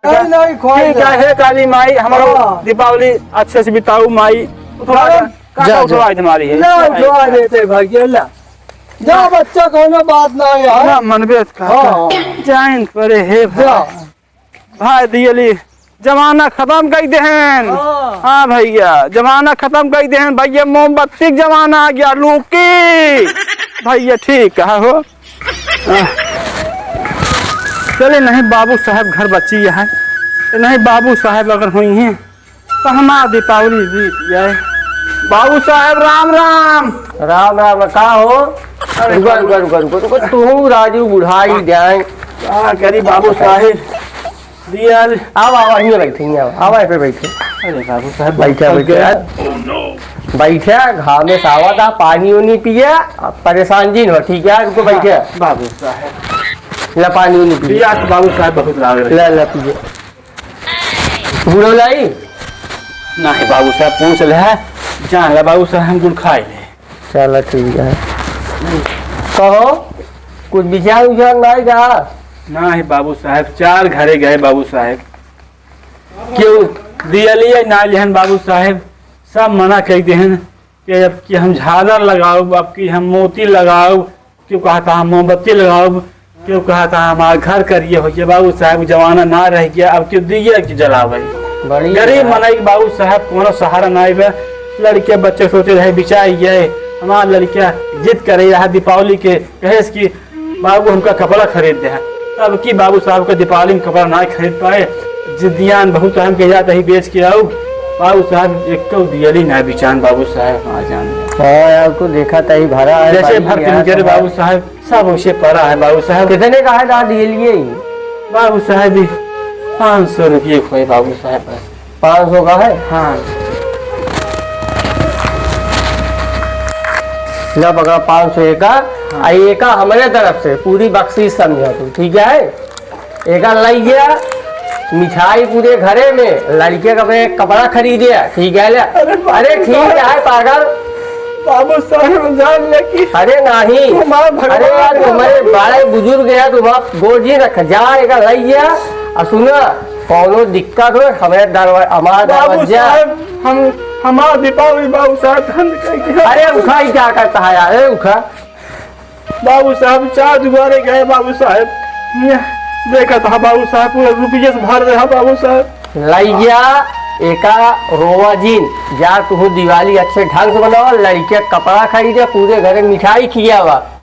नहीं ठीक है काली माई हमारा दीपावली अच्छे से बिताऊ माई। जा तुम्हारी है उठवा देते भैया ला जा बच्चा कोनो बात ना यार मनबे जाइन परे हे भाई दियली जमाना खत्म कर देहन। हाँ भैया जमाना खत्म कर देहन भैया, मोमबत्ती जमाना आ गया लूकी भैया। ठीक है हो चले नहीं बाबू साहब घर बची है नहीं, बाबू साहब अगर हुई हैं तो हमारा दीपावली बीत जाए। बाबू साहब राम राम। राम राम का हो रुको तू राजू बुढ़ाई जाए क्या करी बाबू साहब दियल। अब आवा ही बैठे आवा पे बैठे। अरे बाबू साहब बैठे घाव में सावा था पानी उनी पिए परेशान जी हो ठीक है रुको बैठे बाबू साहब ला पानी उनी पिए बाबू साहब बहुत लाग रहे ला पिए बुढ़ो लाई नहीं बाबू साहब पूछ ले जान ला बाबू साहब हम गुड़ खाए ले। चलो ठीक है कहो कुछ विचार उचार नहीं का नहीं बाबू साहब चार घरे गए बाबू साहब क्यों दियलिए ना लिहन बाबू साहब सब मना कर देहन कि अब कि हम झालर लगाओ, अब कि हम मोती लगाओ, क्यों कहा था हम मोमबत्ती लगाओ, क्यों कहा था हमारा घर करिए हो गया बाबू साहब जमाना ना रह गया अब क्यों दिए कि जलावे गरीब मनाई बाबू साहब कोनो सहारा ना आए। लड़के बच्चे सोचे रहे बिचाइए हमारा लड़कियां जिद करे रहा दीपावली के कहे कि बाबू हमका कपड़ा खरीद दे। तब की बाबू साहब का दीपावली में कपड़ा ना खरीद पाए जिद्दियान बहुत हम के जाता ही बेच के आओ। बाबू साहब एक तो दियली ना बिचान बाबू साहब आ जान यार को देखा था ही भरा है जैसे भर के बाबू साहब सब उसे पड़ा है। बाबू साहब कितने का है दाद ये लिए बाबू साहब 500 रुपये खोए बाबू साहब 500 का है। हाँ ना पकड़ा 500 का एक हमारे तरफ से पूरी बख्शीश समझा तू ठीक है। एक लाई गया मिठाई पूरे घरे में लड़के का कपड़ा खरीदे ठीक है ले। अरे ठीक है पागल बाबू साहब जान ले कि अरे नहीं अरे यार तुम्हारे बड़े बुजुर्ग है तुम गोजी रख जा एक लाई गया और सुना कौनो दिक्कत हो हमारा दरवाजा हम हमारा दीपावली बाबू साहब अरे उखा ही क्या करता है यार उखा बाबू साहब 4 दुबारे गए बाबू साहब देखा था बाबू साहब पूरा रुपये से भर रहा बाबू साहब लाई गया एका रोवा जीन जा तू दिवाली अच्छे ढंग से बनाओ लड़के कपड़ा खरीदे पूरे घर मिठाई खिया हुआ